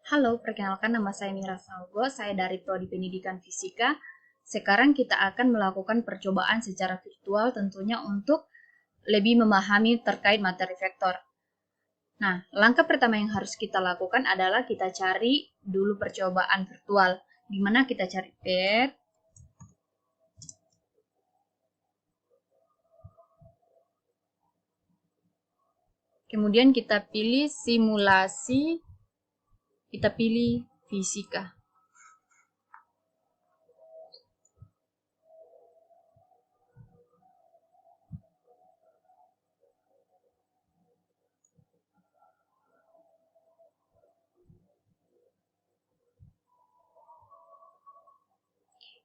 Halo, perkenalkan nama saya Mira Salgo, saya dari Prodi Pendidikan Fisika. Sekarang kita akan melakukan percobaan secara virtual tentunya untuk lebih memahami terkait materi vektor. Nah, langkah pertama yang harus kita lakukan adalah kita cari dulu percobaan virtual, di mana kita cari pet. Kemudian kita pilih simulasi, kita pilih fisika.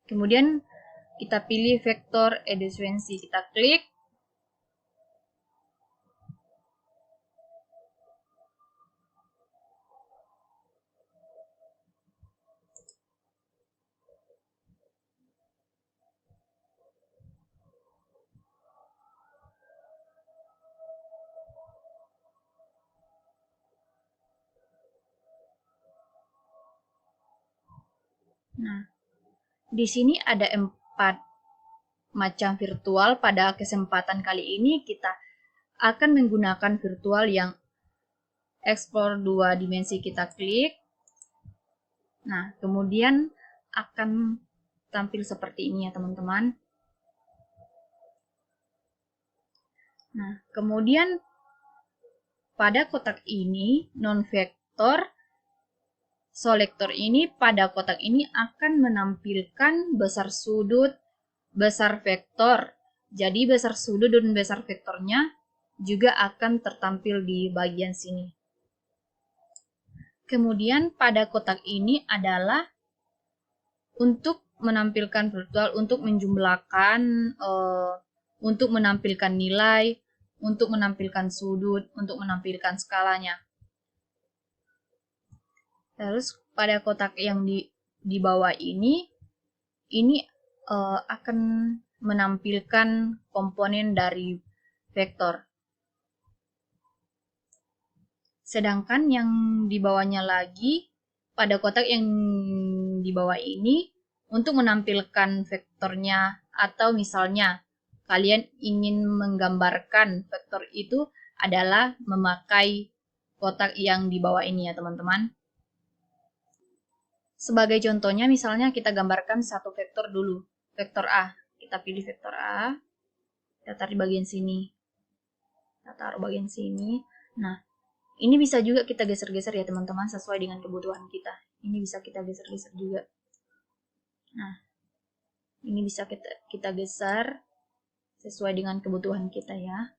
Kemudian kita pilih vektor efisiensi, kita klik. Nah, di sini ada 4 macam virtual. Pada kesempatan kali ini kita akan menggunakan virtual yang explore 2 dimensi, kita klik. Nah, kemudian akan tampil seperti ini ya teman-teman. Nah, kemudian pada kotak ini non-vektor selektor ini, pada kotak ini akan menampilkan besar sudut, besar vektor. Jadi besar sudut dan besar vektornya juga akan tertampil di bagian sini. Kemudian pada kotak ini adalah untuk menampilkan virtual, untuk menjumlahkan, untuk menampilkan nilai, untuk menampilkan sudut, untuk menampilkan skalanya. Terus pada kotak yang di bawah ini akan menampilkan komponen dari vektor. Sedangkan yang di bawahnya lagi, pada kotak yang di bawah ini, untuk menampilkan vektornya, atau misalnya kalian ingin menggambarkan vektor itu adalah memakai kotak yang di bawah ini ya teman-teman. Sebagai contohnya, misalnya kita gambarkan satu vektor dulu, vektor A. Kita pilih vektor A, kita taruh di bagian sini. Kita taruh bagian sini. Nah, ini bisa juga kita geser-geser ya teman-teman, sesuai dengan kebutuhan kita. Ini bisa kita geser-geser juga. Nah, ini bisa kita geser sesuai dengan kebutuhan kita ya.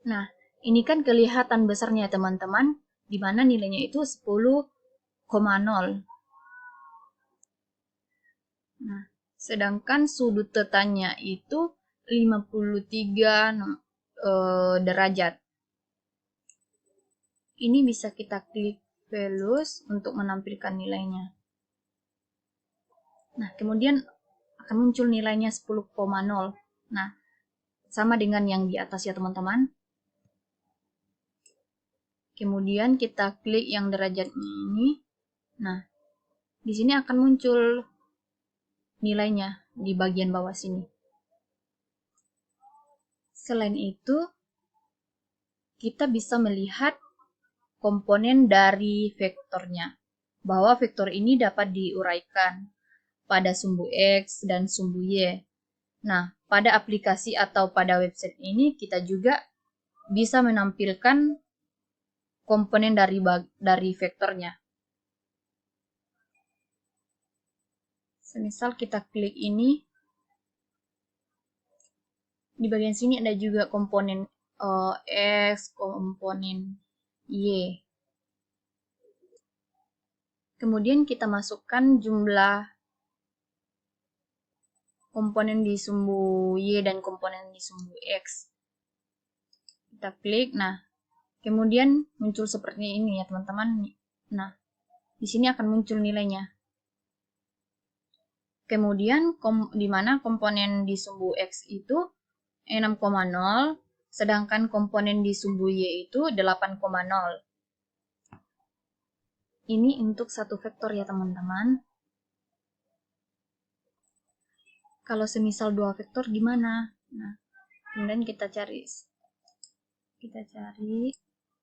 Nah, ini kan kelihatan besarnya teman-teman, di mana nilainya itu 10,0. Nah, sedangkan sudut tetanya itu 53 derajat. Ini bisa kita klik values untuk menampilkan nilainya. Nah, kemudian akan muncul nilainya 10,0. Nah, sama dengan yang di atas ya teman-teman. Kemudian kita klik yang derajat ini. Nah, di sini akan muncul nilainya di bagian bawah sini. Selain itu, kita bisa melihat komponen dari vektornya, bahwa vektor ini dapat diuraikan pada sumbu X dan sumbu Y. Nah, pada aplikasi atau pada website ini kita juga bisa menampilkan komponen dari vektornya. Semisal kita klik ini, di bagian sini ada juga komponen X, komponen Y. Kemudian kita masukkan jumlah komponen di sumbu Y dan komponen di sumbu X. Kita klik, nah, kemudian muncul seperti ini ya teman-teman. Nah, di sini akan muncul nilainya. Kemudian di mana komponen di sumbu X itu 6,0, sedangkan komponen di sumbu Y itu 8,0. Ini untuk satu vektor ya teman-teman. Kalau semisal dua vektor gimana? Nah, kemudian kita cari.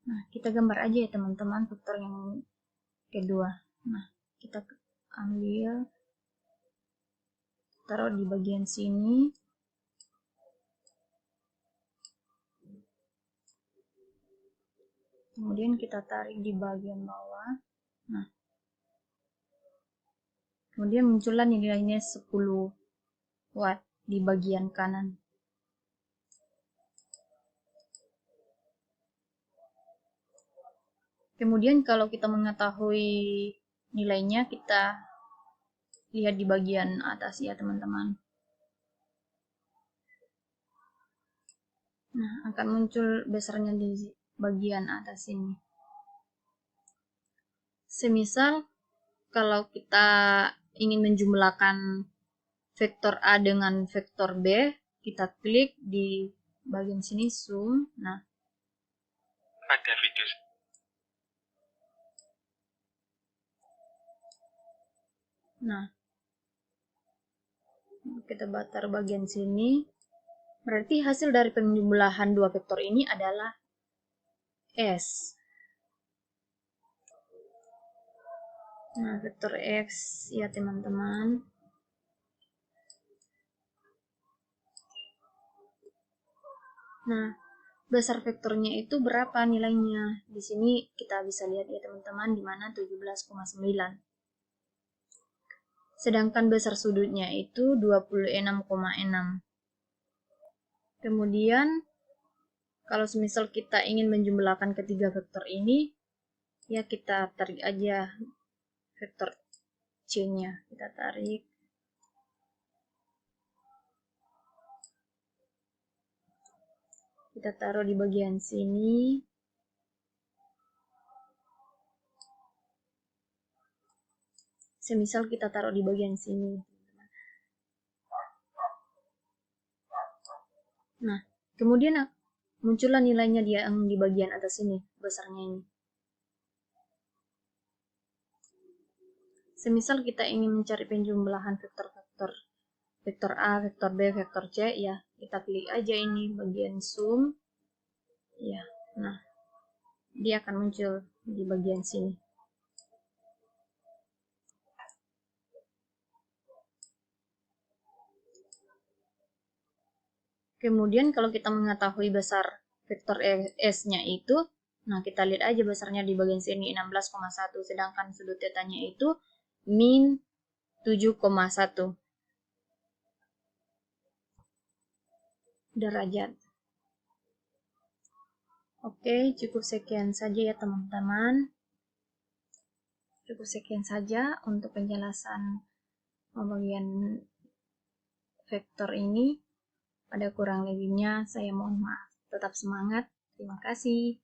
Nah, kita gambar aja ya teman-teman vektor yang kedua. Nah, kita ambil, taruh di bagian sini. Kemudian kita tarik di bagian bawah. Nah, kemudian muncullah nilainya 10 watt di bagian kanan. Kemudian kalau kita mengetahui nilainya, kita lihat di bagian atas ya teman-teman. Nah, akan muncul besarnya di bagian atas ini. Semisal kalau kita ingin menjumlahkan vektor A dengan vektor B, kita klik di bagian sini zoom. Nah, pada video kita taruh bagian sini. Berarti hasil dari penjumlahan dua vektor ini adalah S. Nah, vektor X ya teman-teman. Nah, besar vektornya itu berapa nilainya? Di sini kita bisa lihat ya teman-teman, di mana 17,9. Sedangkan besar sudutnya itu 26,6. Kemudian, kalau semisal kita ingin menjumlahkan ketiga vektor ini, ya kita tarik aja vektor C-nya. Kita tarik. Kita taruh di bagian sini. Semisal kita taruh di bagian sini. Nah, kemudian muncullah nilainya dia yang di bagian atas ini, besarnya ini. Semisal kita ingin mencari penjumlahan vektor-vektor, vektor A, vektor B, vektor C, ya kita klik aja ini bagian zoom. Ya, nah dia akan muncul di bagian sini. Kemudian kalau kita mengetahui besar vektor S-nya itu, nah kita lihat aja besarnya di bagian sini 16,1, sedangkan sudut tetanya itu min 7,1 derajat. Oke, cukup sekian saja ya teman-teman. Cukup sekian saja untuk penjelasan pembagian vektor ini. Pada kurang lebihnya saya mohon maaf. Tetap semangat. Terima kasih.